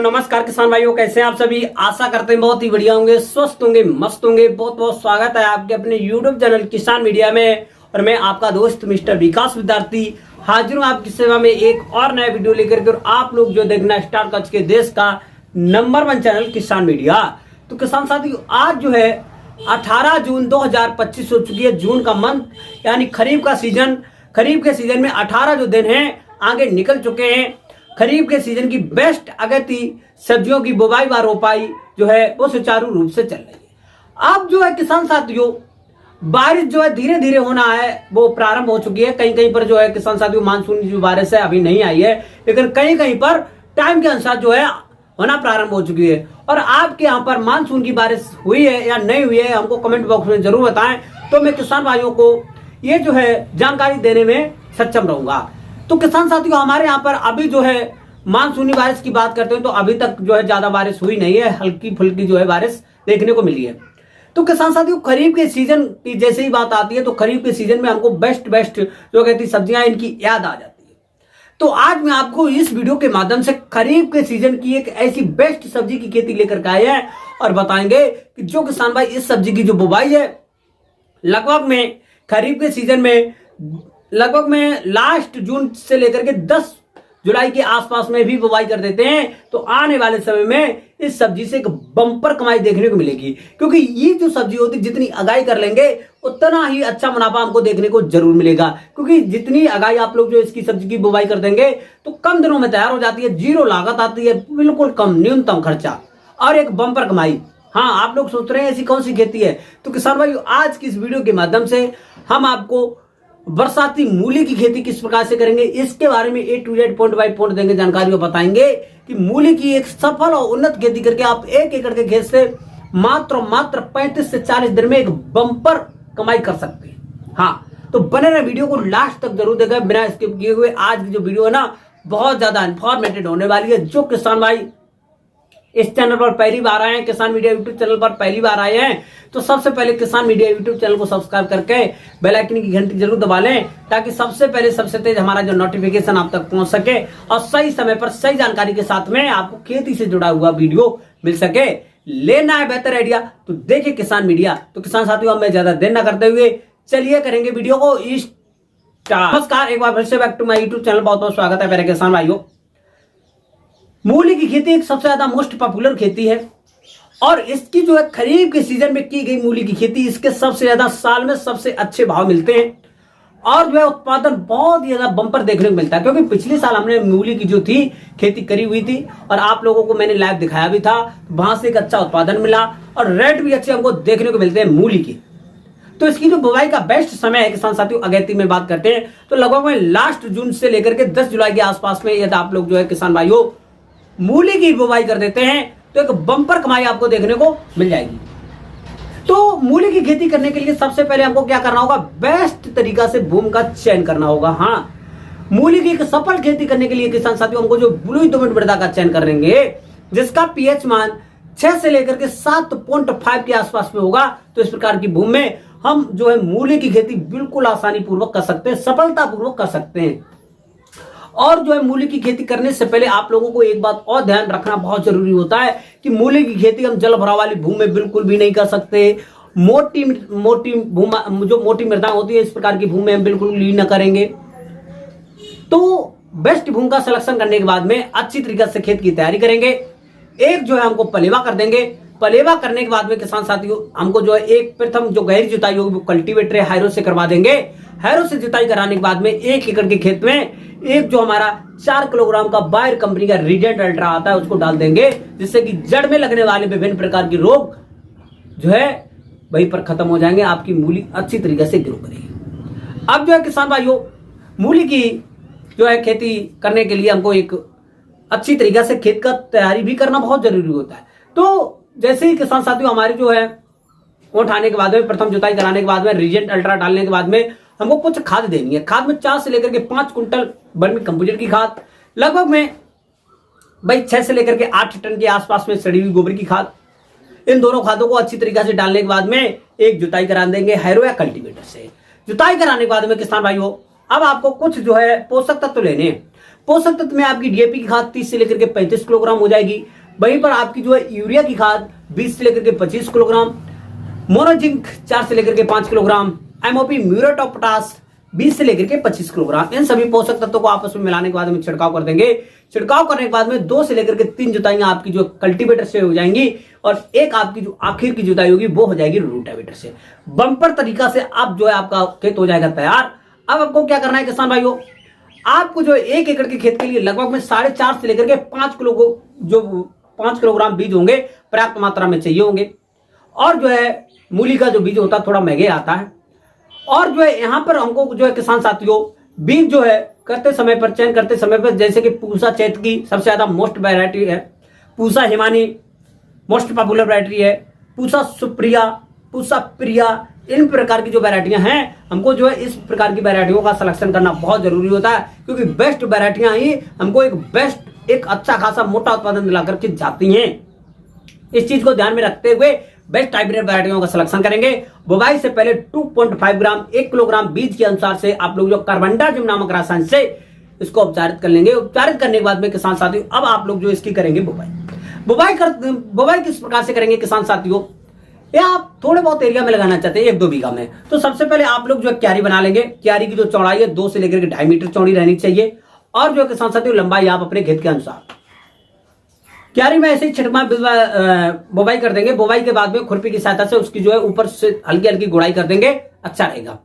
Hello नमस्कार किसान भाइयों, कैसे हैं आप सभी। आशा करते हैं बहुत ही बढ़िया होंगे, स्वस्थ होंगे, मस्त होंगे। बहुत बहुत स्वागत है आपके अपने यूट्यूब चैनल किसान मीडिया में। और मैं आपका दोस्त मिस्टर विकास विद्यार्थी हाजिर हूं आपकी सेवा में एक और नया वीडियो लेकर के। और आप लोग जो देखना स्टार्ट कर चुके देश का नंबर 1 चैनल किसान मीडिया। तो किसान साथियों, आज जो है 18 जून 2025 हो चुकी है। जून का मंथ यानी खरीफ का सीजन। खरीफ के सीजन में 18 जो दिन हैं आगे निकल चुके हैं। खरीफ के सीजन की बेस्ट अगति सब्जियों की बुवाई व रोपाई जो है वो सुचारू रूप से चल रही है। अब जो है किसान साथियों, बारिश जो है धीरे धीरे होना है वो प्रारंभ हो चुकी है। कहीं कहीं पर जो है किसान साथियों मानसून जो बारिश है अभी नहीं आई है, लेकिन कहीं कहीं पर टाइम के अनुसार जो है होना प्रारंभ हो चुकी है। और आपके यहाँ पर मानसून की बारिश हुई है या नहीं हुई है हमको कमेंट बॉक्स में जरूर बताएं, तो मैं किसान भाइयों को ये जो है जानकारी देने में सक्षम रहूंगा। तो किसान साथियों, हमारे यहाँ पर अभी जो है मानसूनी बारिश की बात करते हैं तो अभी तक जो है ज्यादा बारिश हुई नहीं है, हल्की फुल्की जो है बारिश देखने को मिली है। तो किसान साथियों, खरीफ के सीजन की जैसे ही बात आती है तो खरीफ के सीजन में हमको बेस्ट जो कहती सब्जियां इनकी याद आ जाती है। तो आज मैं आपको इस वीडियो के माध्यम से खरीफ के सीजन की एक ऐसी बेस्ट सब्जी की खेती लेकर के आए हैं और बताएंगे कि जो किसान भाई इस सब्जी की जो बुवाई है लगभग में खरीफ के सीजन में लगभग में लास्ट जून से लेकर के 10 जुलाई के आसपास में भी बुवाई कर देते हैं, तो आने वाले समय में इस सब्जी से एक बम्पर कमाई देखने को मिलेगी। क्योंकि ये जो सब्जी होती है जितनी अगाई कर लेंगे उतना ही अच्छा मुनाफा हमको देखने को जरूर मिलेगा। क्योंकि जितनी अगाई आप लोग जो इसकी सब्जी की बुवाई कर देंगे तो कम दिनों में तैयार हो जाती है, जीरो लागत आती है, बिल्कुल कम न्यूनतम खर्चा और एक बम्पर कमाई। हाँ, आप लोग सोच रहे हैं ऐसी कौन सी खेती है, तो किसान भाई आज की इस वीडियो के माध्यम से हम आपको बरसाती मूली की खेती किस प्रकार से करेंगे इसके बारे में A to Z point by point देंगे, जानकारी और बताएंगे कि मूली की एक सफल और उन्नत खेती करके आप 1 एकड़ के खेत से मात्र 35 से 40 दिन में एक बम्पर कमाई कर सकते हैं। हाँ, तो बने रहे, वीडियो को लास्ट तक जरूर देखें बिना स्किप किए हुए। आज की जो वीडियो है ना बहुत ज्यादा इंफॉर्मेटिव होने वाली है। जो किसान भाई इस चैनल पर पहली बार आए हैं, किसान मीडिया यूट्यूब चैनल पर पहली बार आए हैं, तो सबसे पहले किसान मीडिया यूट्यूब चैनल को सब्सक्राइब करके बेल आइकन की घंटी जरूर दबा लें, ताकि सबसे पहले सबसे तेज हमारा जो नोटिफिकेशन आप तक पहुंच सके और सही समय पर सही जानकारी के साथ में आपको खेती से जुड़ा हुआ वीडियो मिल सके। लेना है बेहतर आइडिया तो देखिए किसान मीडिया। तो किसान साथियों, अब मैं ज्यादा देर न करते हुए चलिए करेंगे वीडियो को स्टार्ट। नमस्कार, एक बार फिर से back to my YouTube channel. बहुत बहुत स्वागत है मेरे किसान भाइयों। मूली की खेती एक सबसे ज्यादा मोस्ट पॉपुलर खेती है और इसकी जो है खरीफ के सीजन में की गई मूली की खेती, इसके सबसे ज्यादा साल में सबसे अच्छे भाव मिलते हैं और जो है उत्पादन बहुत ही ज्यादा बम्पर देखने को मिलता है। क्योंकि पिछले साल हमने मूली की जो थी खेती करी हुई थी और आप लोगों को मैंने लाइव दिखाया भी था, वहां से एक अच्छा उत्पादन मिला और रेट भी अच्छे हमको देखने को मिलते हैं मूली की। तो इसकी जो बुवाई का बेस्ट समय है किसान साथियों, अगैती में बात करते हैं तो लगभग में लास्ट जून से लेकर के 10 जुलाई के आसपास में यदि आप लोग जो है किसान भाइयों मूली की बुवाई कर देते हैं तो एक बम्पर कमाई आपको देखने को मिल जाएगी। तो मूली की खेती करने के लिए सबसे पहले हमको क्या करना होगा, बेस्ट तरीका से भूमि का चयन करना होगा। हाँ, मूली की एक सफल खेती करने के लिए किसान साथियों हमको जो ब्लू दोमट मृदा का चयन करेंगे जिसका पीएच मान 6 से लेकर के 7.5 के आसपास में होगा, तो इस प्रकार की भूमि में हम जो है मूली की खेती बिल्कुल आसानी पूर्वक कर सकते हैं, सफलता पूर्वक कर सकते हैं। और जो है मूली की खेती करने से पहले आप लोगों को एक बात और ध्यान रखना बहुत जरूरी होता है कि मूली की खेती हम जल भराव वाली भूमि में बिल्कुल भी नहीं कर सकते। मोटी भूमि जो मोटी मृदा होती है इस प्रकार की भूमि में हम बिल्कुल ही न करेंगे। तो बेस्ट भूमि का सिलेक्शन करने के बाद में अच्छी तरीके से खेत की तैयारी करेंगे। एक जो है हमको पलेवा कर देंगे। पलेवा करने के बाद में किसान साथियों हमको जो है एक प्रथम जो गहरी जुताई होगी वो कल्टीवेटर हैरो से करवा देंगे। हैरो से जुताई कराने के बाद में 1 एकड़ के खेत में एक जो हमारा 4 किलोग्राम का बायर कंपनी का रीजेंट अल्ट्रा आता है उसको डाल देंगे, जिससे कि जड़ में लगने वाले विभिन्न प्रकार के रोग जो है वहीं पर खत्म हो जाएंगे, आपकी मूली अच्छी तरीके से ग्रो करेगी। अब जो है किसान भाइयों मूली की जो है खेती करने के लिए हमको एक अच्छी तरीके से खेत का तैयारी भी करना बहुत जरूरी होता है। तो जैसे ही किसान साथियों हमारे जो है उठाने के बाद में प्रथम जुताई कराने के बाद में रीजेंट अल्ट्रा डालने के बाद में हमको कुछ खाद देनी है। खाद में 4 से लेकर के 5 कुंटल वर्मी कंपोजिट की खाद, लगभग में भाई 6 से लेकर के 8 टन के आसपास में सड़ी हुई गोबर की खाद, इन दोनों खादों को अच्छी तरीके से डालने के बाद में एक जुताई करा देंगे हैरो या कल्टीवेटर से। जुताई कराने के बाद में किसान भाइयों अब आपको कुछ जो है पोषक तत्व लेने हैं। पोषक तत्व में आपकी डीएपी की खाद 30 से लेकर के 35 किलोग्राम हो जाएगी। वहीं पर आपकी जो है यूरिया की खाद 20 से लेकर के 25 किलोग्राम, मोनोजिंक 4 से लेकर के 5 kilogram, MOP muriate of potash 20 से लेकर के 25 किलोग्राम। इन सभी पोषक तत्वों को आपस में मिलाने के बाद में छिड़काव कर देंगे। छिड़काव करने के बाद में 2 से लेकर के 3 जुताइयां आपकी जो कल्टीवेटर से हो जाएंगी और एक आपकी जो आखिर की जुताई होगी वो हो जाएगी रोटावेटर से। बम्पर तरीका से आप जो है आपका खेत हो जाएगा तैयार। अब आपको क्या करना है किसान भाइयों, आपको जो 1 एकड़ के खेत के लिए लगभग में 4.5 से लेकर के 5 किलोग्राम बीज होंगे पर्याप्त मात्रा में चाहिए होंगे। और जो है मूली का जो बीज होता है थोड़ा महंगे आता है। और जो है यहाँ पर हमको जो है किसान साथियों बीज जो है करते समय पर चयन करते समय पर, जैसे कि पूसा चैत की सबसे ज्यादा मोस्ट वैरायटी है, Pusa Himani most popular variety है, पूसा सुप्रिया, पूसा प्रिया, इन प्रकार की जो वैरायटियां हैं हमको जो है इस प्रकार की वैरायटियों का सिलेक्शन करना बहुत जरूरी होता है, क्योंकि बेस्ट वैरायटियां ही हमको एक अच्छा खासा मोटा उत्पादन दिला करके जाती हैं। इस चीज को ध्यान में रखते हुए बेस्ट हाइब्रिड वैरायटियों का सिलेक्शन करेंगे। बुवाई से पहले 2.5 ग्राम 1 किलोग्राम बीज के अनुसार से आप लोग जो कार्बनडाजिम नामक रसायन से इसको उपचारित कर लेंगे। उपचारित करने के बाद में किसान साथियों अब आप लोग जो इसकी करेंगे बुवाई किस प्रकार से करेंगे किसान साथियों, या आप थोड़े बहुत एरिया में लगाना चाहते हैं 1-2 बीघा में, तो सबसे पहले आप लोग जो क्यारी बना लेंगे। क्यारी की जो चौड़ाई है 2 से लेकर के 2.5 मीटर चौड़ी रहनी चाहिए। और जो किसान साथियों लंबाई आप अपने खेत के अनुसार क्यारी में ऐसे ही छिटमा बुवाई कर देंगे। बुवाई के बाद में खुरपी की सहायता से उसकी जो है ऊपर से हल्की हल्की गुड़ाई कर देंगे, अच्छा रहेगा।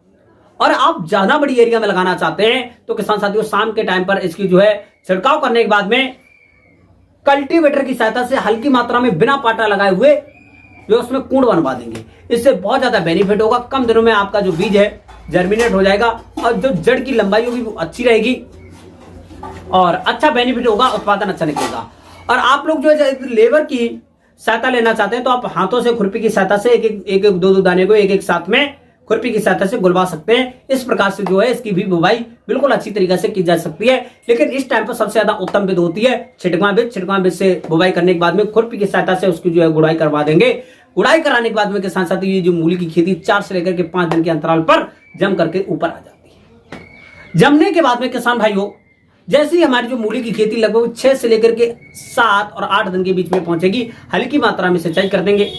और आप ज्यादा बड़ी एरिया में लगाना चाहते हैं तो किसान साथियों शाम के टाइम पर इसकी जो है छिड़काव करने के बाद में कल्टीवेटर की सहायता से हल्की मात्रा में बिना पाटा लगाए हुए जो उसमें कूड़ बनवा देंगे। इससे बहुत ज्यादा बेनिफिट होगा। कम दिनों में आपका जो बीज है जर्मिनेट हो जाएगा और जो जड़ की लंबाई होगी वो अच्छी रहेगी और अच्छा बेनिफिट होगा, उत्पादन अच्छा निकलेगा। और आप लोग जो है लेबर की सहायता लेना चाहते हैं तो आप हाथों से खुरपी की सहायता से एक 2 दाने को एक साथ में खुरपी की सहायता से गुलवा सकते हैं। इस प्रकार से जो है इसकी भी बुवाई बिल्कुल अच्छी तरीके से की जा सकती है। लेकिन इस टाइम पर सबसे ज्यादा उत्तम विधि होती है छिटवा बीज से बुवाई करने के बाद में खुरपी की सहायता से उसकी जो है गुड़ाई करवा देंगे। गुड़ाई कराने के बाद में किसान साथी ये जो मूली की खेती 4 से लेकर के 5 दिन के अंतराल पर जम करके ऊपर आ जाती है। जमने के बाद में किसान भाइयों जैसे ही हमारी जो मूली की खेती लगभग 6 से लेकर के 7 और 8 दिन के बीच में पहुंचेगी, हल्की मात्रा में सिंचाई कर देंगे।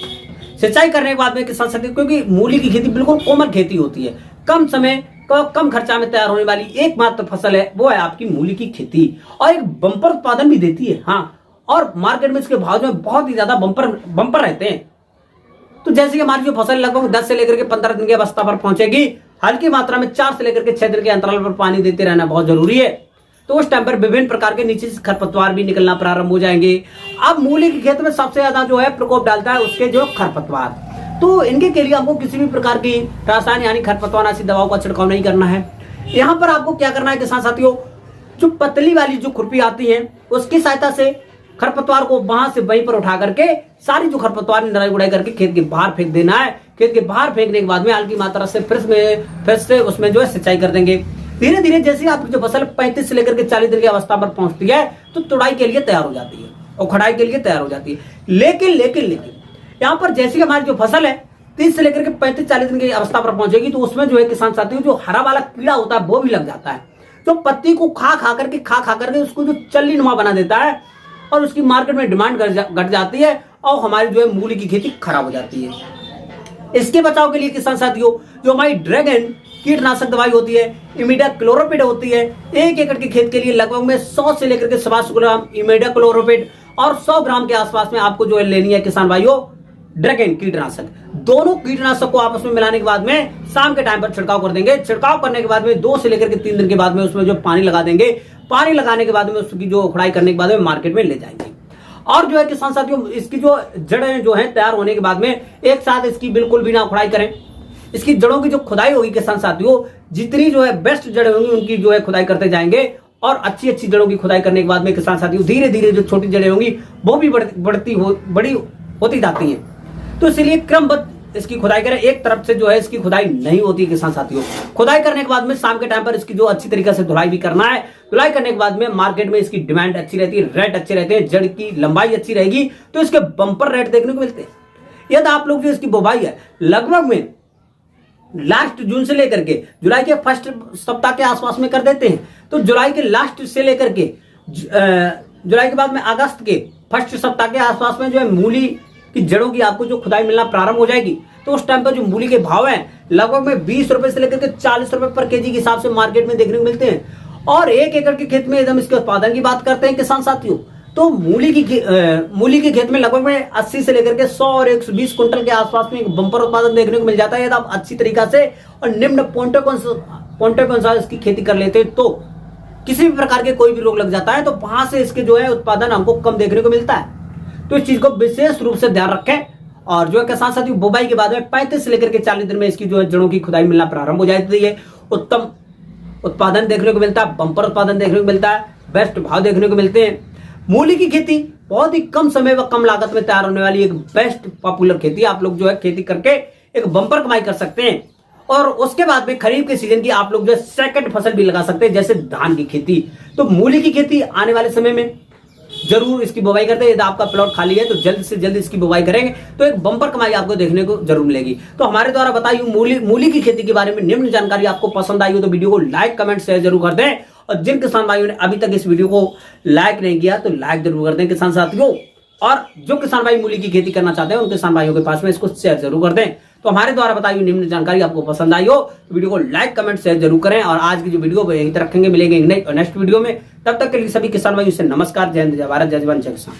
सिंचाई करने के बाद में किसान साथी, क्योंकि मूली की खेती बिल्कुल कोमल खेती होती है, कम समय कम खर्चा में तैयार होने वाली एकमात्र फसल है वो है आपकी मूली की खेती और एक बम्पर उत्पादन भी देती है। हाँ, और मार्केट में इसके भाव में बहुत ही ज्यादा बम्पर रहते हैं। तो जैसे कि हमारी जो फसल लगभग 10 से लेकर के 15 दिन की अवस्था पर पहुंचेगी, हल्की मात्रा में 4 से लेकर के 6 दिन के अंतराल पर पानी देते रहना बहुत जरूरी है। तो उस टाइम पर विभिन्न प्रकार के नीचे से खरपतवार भी निकलना प्रारंभ हो जाएंगे। अब मूली के खेत में सबसे ज्यादा जो है प्रकोप डालता है उसके जो खरपतवार, तो इनके के लिए आपको किसी भी प्रकार की रासायनिक यानी खरपतवारनाशी दवाओं का छिड़काव नहीं करना है। यहाँ पर आपको क्या करना है किसान साथियों, जो पतली वाली जो खुरपी आती है उसकी सहायता से खरपतवार को वहां से वहीं पर उठा करके सारी जो खरपतवार निराई गुड़ाई करके खेत के बाहर फेंक देना है। खेत के बाहर फेंकने के बाद में हल्की मात्रा से फिर से उसमें जो है सिंचाई कर देंगे। धीरे धीरे जैसे आपकी जो फसल 35 से लेकर के 40 दिन की अवस्था पर पहुंचती है तो तुड़ाई के लिए तैयार हो जाती है और खड़ाई के लिए तैयार हो जाती है। लेकिन यहाँ पर जैसे हमारी जो फसल है 30 से लेकर के 35-40 दिन की अवस्था पर पहुंचेगी तो उसमें जो है किसान साथियों जो हरा वाला कीड़ा होता है वो भी लग जाता है, जो पत्ती को खा करके उसको जो चल्ली नुमा बना देता है और उसकी मार्केट में डिमांड घट जाती है और हमारी जो है मूली की खेती खराब हो जाती है। इसके बचाव के लिए किसान साथियों जो हमारी ड्रैगन कीटनाशक दवाई होती है, इमिडाक्लोरोपिड होती है, 1 एकड़ के खेत के लिए लगभग में 100 से लेकर के 125 ग्राम इमिडाक्लोरोपिड और 100 ग्राम के आसपास में आपको जो है लेनी है किसान भाइयों ड्रैगन कीटनाशक। दोनों कीटनाशक को आपस में मिलाने के बाद में शाम के टाइम पर छिड़काव कर देंगे। छिड़काव करने के बाद में 2 से लेकर के 3 दिन के बाद में उसमें जो पानी लगा देंगे। पानी लगाने के बाद में उसकी जो उखड़ाई करने के बाद में मार्केट में ले जाएंगे। और जो है किसान साथियों इसकी जो जड़ें जो है तैयार होने के बाद में एक साथ इसकी बिल्कुल भी ना उखड़ाई करें। इसकी जड़ों की जो खुदाई होगी किसान साथियों, जितनी जो है बेस्ट जड़ें होंगी उनकी जो है खुदाई करते जाएंगे और अच्छी जड़ों की खुदाई करने के बाद में किसान साथियों धीरे धीरे जो छोटी जड़ें होंगी वो भी बड़ी होती जाती हैं। तो इसलिए क्रमबद्ध इसकी खुदाई करें, एक तरफ से जो है इसकी खुदाई नहीं होती है किसान साथियों। खुदाई करने के बाद में शाम के टाइम पर इसकी जो अच्छी तरीके से धुलाई भी करना है। धुलाई करने के बाद में मार्केट में इसकी डिमांड अच्छी रहती है, रेट अच्छे रहते हैं, जड़ की लंबाई अच्छी रहेगी तो इसके बम्पर रेट देखने को मिलते हैं। यदि आप लोग जो इसकी बुवाई है लगभग में लास्ट जून से लेकर के जुलाई के फर्स्ट सप्ताह के आसपास में कर देते हैं, तो जुलाई के लास्ट से लेकर के जुलाई के बाद में अगस्त के फर्स्ट सप्ताह के आसपास में जो है मूली की जड़ों की आपको जो खुदाई मिलना प्रारंभ हो जाएगी। तो उस टाइम पर जो मूली के भाव हैं लगभग में 20 रुपए से लेकर के 40 रुपए पर केजी के हिसाब से मार्केट में देखने को मिलते हैं। और 1 एकड़ के खेत में एकदम इसके उत्पादन की बात करते हैं किसान साथियों, तो मूली के खेत में लगभग में 80 से लेकर के 100 और 120 कुंटल के आसपास में एक बम्पर उत्पादन देखने को मिल जाता है यदि आप अच्छी तरीका से और निम्न पॉइंटों के अनुसार इसकी खेती कर लेते हैं। तो किसी भी प्रकार के कोई भी रोग लग जाता है तो वहां से इसके जो है उत्पादन हमको कम देखने को मिलता है। तो इस चीज को विशेष रूप से ध्यान रखें। और जो है किसान साथियों, बुवाई के बाद में 35 से लेकर के 40 दिन में इसकी जो है जड़ों की खुदाई मिलना प्रारंभ हो जाती है। उत्तम उत्पादन देखने को मिलता है, बम्पर उत्पादन देखने को मिलता है, बेस्ट भाव देखने को मिलते हैं। मूली की खेती बहुत ही कम समय व कम लागत में तैयार होने वाली एक बेस्ट पॉपुलर खेती, आप लोग जो है खेती करके एक बम्पर कमाई कर सकते हैं। और उसके बाद में खरीफ के सीजन की आप लोग जो है सेकंड फसल भी लगा सकते हैं, जैसे धान की खेती। तो मूली की खेती आने वाले समय में जरूर इसकी बुवाई करते हैं। यदि आपका प्लॉट खाली है तो जल्द से जल्द इसकी बुवाई करेंगे तो एक बम्पर कमाई आपको देखने को जरूर मिलेगी। तो हमारे द्वारा बताई मूली की खेती के बारे में निम्न जानकारी आपको पसंद आई हो तो वीडियो को लाइक कमेंट शेयर जरूर कर दें। और जिन किसान भाइयों ने अभी तक इस वीडियो को लाइक नहीं किया तो लाइक जरूर कर दें किसान साथियों। और जो किसान भाई मूली की खेती करना चाहते हैं उन किसान भाइयों के पास में इसको शेयर जरूर कर दें। तो हमारे द्वारा बताई हुई निम्न जानकारी आपको पसंद आई हो तो वीडियो को लाइक कमेंट शेयर जरूर करें। और आज की जो वीडियो यहीं तक रखेंगे, मिलेंगे नेक्स्ट वीडियो में। तब तक के लिए सभी किसान भाइयों से नमस्कार, जय हिंद, जय भारत, जय जवान, जय किसान।